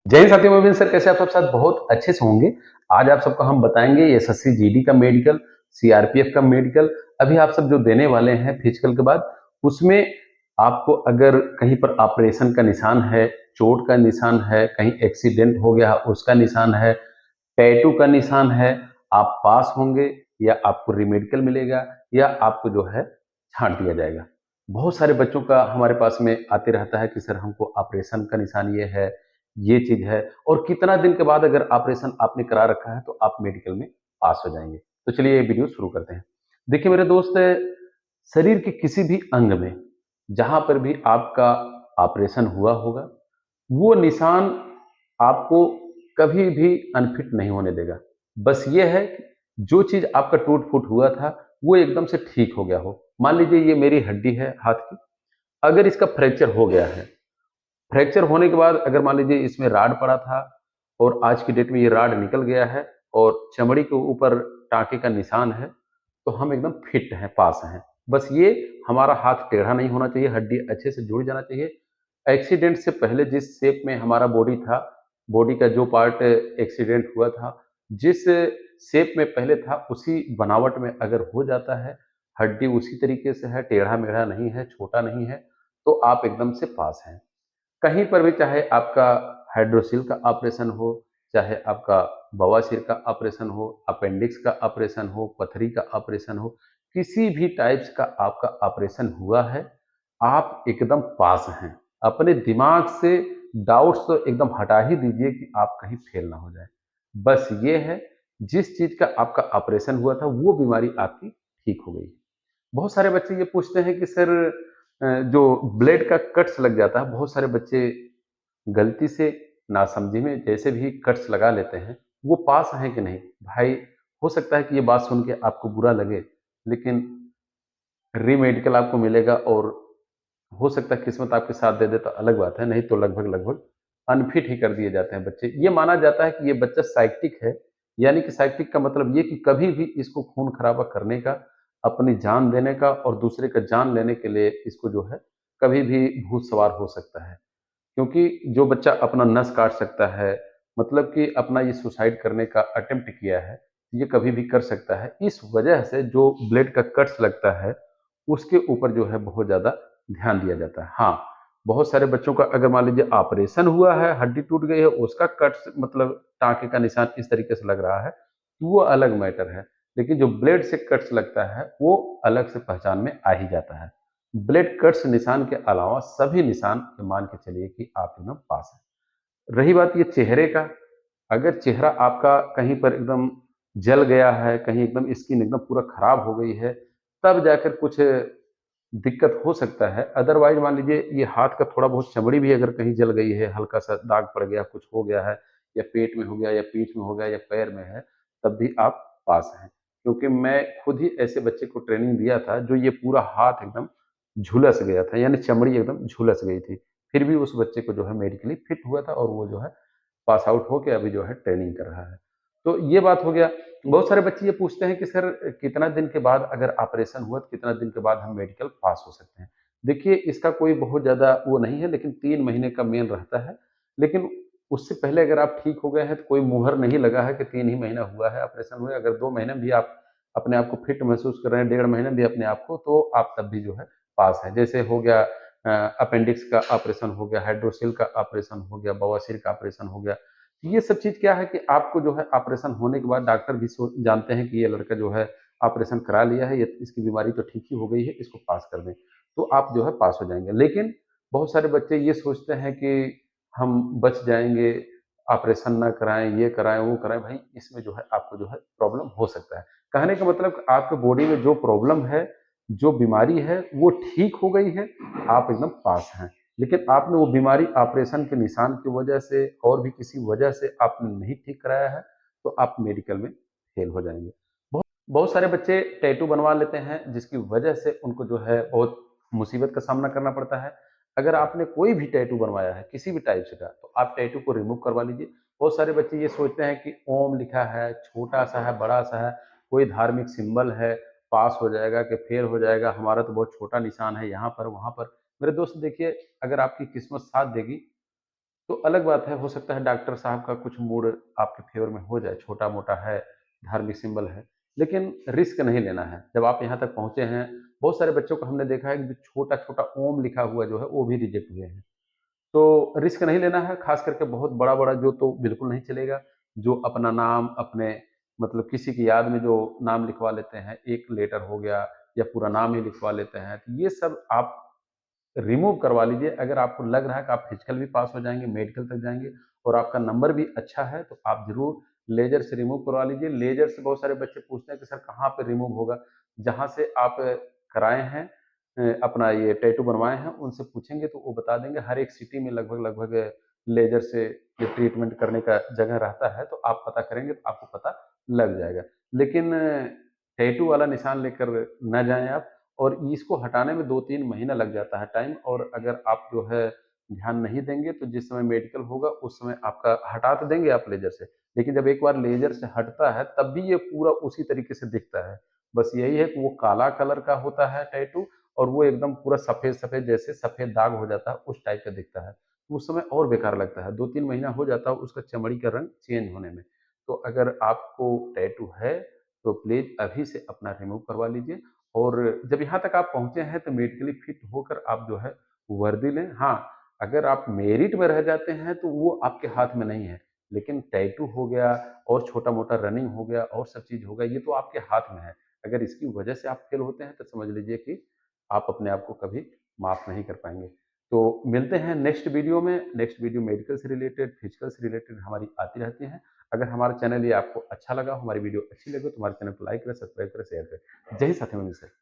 जय हिंद साथियों, मोबिन सर कैसे आप सब साथ बहुत अच्छे से होंगे। आज आप सबको हम बताएंगे एसएससी जीडी का मेडिकल, सीआरपीएफ का मेडिकल। अभी आप सब जो देने वाले हैं फिजिकल के बाद, उसमें आपको अगर कहीं पर ऑपरेशन का निशान है, चोट का निशान है, कहीं एक्सीडेंट हो गया उसका निशान है, टैटू का निशान है, आप पास होंगे या आपको रिमेडिकल मिलेगा या आपको जो है छांट दिया जाएगा। बहुत सारे बच्चों का हमारे पास में आते रहता है कि सर हमको ऑपरेशन का निशान ये है, ये चीज है, और कितना दिन के बाद अगर ऑपरेशन आपने करा रखा है तो आप मेडिकल में पास हो जाएंगे। तो चलिए ये वीडियो शुरू करते हैं। देखिए मेरे दोस्त, शरीर के किसी भी अंग में जहां पर भी आपका ऑपरेशन हुआ होगा, वो निशान आपको कभी भी अनफिट नहीं होने देगा। बस ये है कि जो चीज आपका टूट फूट हुआ था वो एकदम से ठीक हो गया हो। मान लीजिए ये मेरी हड्डी है हाथ की, अगर इसका फ्रैक्चर हो गया है, फ्रैक्चर होने के बाद अगर मान लीजिए इसमें राड पड़ा था और आज की डेट में ये राड निकल गया है और चमड़ी के ऊपर टाँके का निशान है, तो हम एकदम फिट हैं, पास हैं। बस ये हमारा हाथ टेढ़ा नहीं होना चाहिए, हड्डी अच्छे से जुड़ जाना चाहिए। एक्सीडेंट से पहले जिस शेप में हमारा बॉडी था, बॉडी का जो पार्ट एक्सीडेंट हुआ था, जिस शेप में पहले था उसी बनावट में अगर हो जाता है, हड्डी उसी तरीके से है, टेढ़ा-मेढ़ा नहीं है, छोटा नहीं है, तो आप एकदम से पास हैं। कहीं पर भी चाहे आपका हाइड्रोसिल का ऑपरेशन हो, चाहे आपका बवासीर का ऑपरेशन हो, अपेंडिक्स का ऑपरेशन हो, पथरी का ऑपरेशन हो, किसी भी टाइप्स का आपका ऑपरेशन हुआ है, आप एकदम पास हैं। अपने दिमाग से डाउट्स तो एकदम हटा ही दीजिए कि आप कहीं फेल ना हो जाए। बस ये है, जिस चीज़ का आपका ऑपरेशन हुआ था वो बीमारी आपकी ठीक हो गई। बहुत सारे बच्चे ये पूछते हैं कि सर जो ब्लेड का कट्स लग जाता है, बहुत सारे बच्चे गलती से नासमझी में जैसे भी कट्स लगा लेते हैं, वो पास हैं कि नहीं? भाई, हो सकता है कि ये बात सुन के आपको बुरा लगे, लेकिन री-मेडिकल आपको मिलेगा और हो सकता है किस्मत आपके साथ दे दे तो अलग बात है, नहीं तो लगभग-लगभग अनफिट ही कर दिए जाते हैं बच्चे। ये माना जाता है कि ये बच्चा साइकिक है, यानी कि साइकिक का मतलब ये कि कभी भी इसको खून-खराबा करने का, अपनी जान देने का और दूसरे का जान लेने के लिए इसको जो है, कभी भी भूत सवार हो सकता है। क्योंकि जो बच्चा अपना नस काट सकता है, मतलब कि अपना ये सुसाइड करने का अटेम्प्ट किया है, ये कभी भी कर सकता है। इस वजह से जो ब्लेड का कट्स लगता है, उसके ऊपर जो है बहुत ज़्यादा ध्यान दिया जाता है। हाँ, बहुत सारे बच्चों का अगर मान लीजिए ऑपरेशन हुआ है, हड्डी टूट गई है, उसका कट्स मतलब टाँके का निशान इस तरीके से लग रहा है, तो वो अलग मैटर है। लेकिन जो ब्लेड से कट्स लगता है, वो अलग से पहचान में आ ही जाता है। ब्लेड कट्स निशान के अलावा सभी निशान ये मान के चलिए कि आप एकदम पास हैं। रही बात ये चेहरे का, अगर चेहरा आपका कहीं पर एकदम जल गया है, कहीं एकदम स्किन एकदम पूरा खराब हो गई है, तब जाकर कुछ दिक्कत हो सकता है। अदरवाइज़ मान लीजिए ये हाथ का थोड़ा बहुत चमड़ी भी अगर कहीं जल गई है, हल्का-सा दाग पड़ गया, कुछ हो गया है, या पेट में हो गया या पीठ में हो गया या पैर में है, तब भी आप पास हैं। क्योंकि मैं खुद ही ऐसे बच्चे को ट्रेनिंग दिया था, जो ये पूरा हाथ एकदम झुलस गया था, यानी चमड़ी एकदम झुलस गई थी। फिर भी उस बच्चे को जो है मेडिकली फिट हुआ था और वो जो है पास आउट होके अभी जो है ट्रेनिंग कर रहा है। तो ये बात हो गया। बहुत सारे बच्चे ये पूछते हैं कि सर कितना दिन के बाद अगर ऑपरेशन हुआ तो कितना दिन के बाद हम मेडिकल पास हो सकते हैं? देखिए इसका कोई बहुत ज़्यादा वो नहीं है, लेकिन 3 महीने का मेन रहता है। लेकिन उससे पहले अगर आप ठीक हो गए हैं तो कोई मुहर नहीं लगा है कि 3 ही महीना हुआ है ऑपरेशन हुए। अगर 2 महीने में भी आप अपने आप को फिट महसूस कर रहे हैं, डेढ़ महीने में भी अपने आप को, तो आप तब भी जो है पास हैं। जैसे हो गया अपेंडिक्स का ऑपरेशन हो गया, हाइड्रोसिल का ऑपरेशन हो गया, बवासीर का ऑपरेशन हो गया। ये सब चीज़ क्या है कि आपको जो है ऑपरेशन होने के बाद डॉक्टर भी जानते हैं कि ये लड़का जो है ऑपरेशन करा लिया है, ये इसकी बीमारी तो ठीक ही हो गई है, इसको पास कर दें, तो आप जो है पास हो जाएँगे। लेकिन बहुत सारे बच्चे ये सोचते हैं कि हम बच जाएँगे, ऑपरेशन ना कराएँ, ये कराएँ, वो कराएँ, भाई इसमें जो है आपको जो है प्रॉब्लम हो सकता है। कहने का मतलब आपके बॉडी में जो प्रॉब्लम है, जो बीमारी है, वो ठीक हो गई है, आप एकदम पास हैं। लेकिन आपने वो बीमारी ऑपरेशन के निशान की वजह से और भी किसी वजह से आपने नहीं ठीक कराया है, तो आप मेडिकल में फेल हो जाएँगे। बहुत बहुत सारे बच्चे टैटू बनवा लेते हैं, जिसकी वजह से उनको जो है बहुत मुसीबत का सामना करना पड़ता है। अगर आपने कोई भी टैटू बनवाया है, किसी भी टाइप से का, तो आप टैटू को रिमूव करवा लीजिए। बहुत सारे बच्चे ये सोचते हैं कि ओम लिखा है, छोटा-सा है, बड़ा-सा है, कोई धार्मिक सिंबल है, पास हो जाएगा कि फेल हो जाएगा, हमारा तो बहुत छोटा निशान है यहाँ पर, वहाँ पर। मेरे दोस्त देखिए, अगर आपकी किस्मत साथ देगी तो अलग बात है, हो सकता है डॉक्टर साहब का कुछ मूड आपके फ़ेवर में हो जाए, छोटा-मोटा है, धार्मिक सिंबल है, लेकिन रिस्क नहीं लेना है। जब आप यहाँ तक पहुँचे हैं, बहुत सारे बच्चों को हमने देखा है कि जो छोटा-छोटा ओम लिखा हुआ जो है, वो भी रिजेक्ट हुए हैं। तो रिस्क नहीं लेना है, ख़ास करके बहुत बड़ा-बड़ा जो तो बिल्कुल नहीं चलेगा। जो अपना नाम अपने मतलब किसी की याद में जो नाम लिखवा लेते हैं, एक लेटर हो गया या पूरा नाम ही लिखवा लेते हैं, तो ये सब आप रिमूव करवा लीजिए। अगर आपको लग रहा है कि आप फिजिकल भी पास हो जाएँगे, मेडिकल तक जाएँगे और आपका नंबर भी अच्छा है, तो आप ज़रूर लेज़र से रिमूव करवा लीजिए। लेज़र से बहुत सारे बच्चे पूछते हैं कि सर कहाँ पे रिमूव होगा? जहाँ से आप कराए हैं अपना ये टैटू बनवाए हैं, उनसे पूछेंगे तो वो बता देंगे। हर एक सिटी में लगभग-लगभग लेज़र से ये ट्रीटमेंट करने का जगह रहता है, तो आप पता करेंगे तो आपको पता लग जाएगा। लेकिन टैटू वाला निशान लेकर ना जाएँ आप। और इसको हटाने में 2-3 महीना लग जाता है टाइम। और अगर आप जो है ध्यान नहीं देंगे तो जिस समय मेडिकल होगा उस समय आपका हटा तो देंगे आप लेज़र से, लेकिन जब एक बार लेज़र से हटता है तब भी ये पूरा उसी तरीके से दिखता है। बस यही है कि वो काला कलर का होता है टैटू और वो एकदम पूरा सफ़ेद-सफ़ेद जैसे सफ़ेद दाग हो जाता है उस टाइप का दिखता है। उस समय और बेकार लगता है, 2-3 महीना हो जाता है उसका चमड़ी का रंग चेंज होने में। तो अगर आपको टैटू है तो प्लीज़ अभी से अपना रिमूव करवा लीजिए। और जब यहाँ तक आप पहुँचे हैं तो मेडिकली फिट होकर आप जो है वर्दी लें। हाँ, अगर आप मेरिट में रह जाते हैं तो वो आपके हाथ में नहीं है। लेकिन टैटू हो गया और छोटा-मोटा रनिंग हो गया और सब चीज़ हो गया, ये तो आपके हाथ में है। अगर इसकी वजह से आप फेल होते हैं तो समझ लीजिए कि आप अपने आप को कभी माफ़ नहीं कर पाएँगे। तो मिलते हैं नेक्स्ट वीडियो में। नेक्स्ट वीडियो मेडिकल से रिलेटेड, फिजिकल से रिलेटेड हमारी आती रहती हैं। अगर हमारा चैनल ये आपको अच्छा लगा, हमारी वीडियो अच्छी लगे तो हमारे चैनल को लाइक करें, सब्सक्राइब करें, शेयर करें। जय हिंद साथियों, मिलते हैं।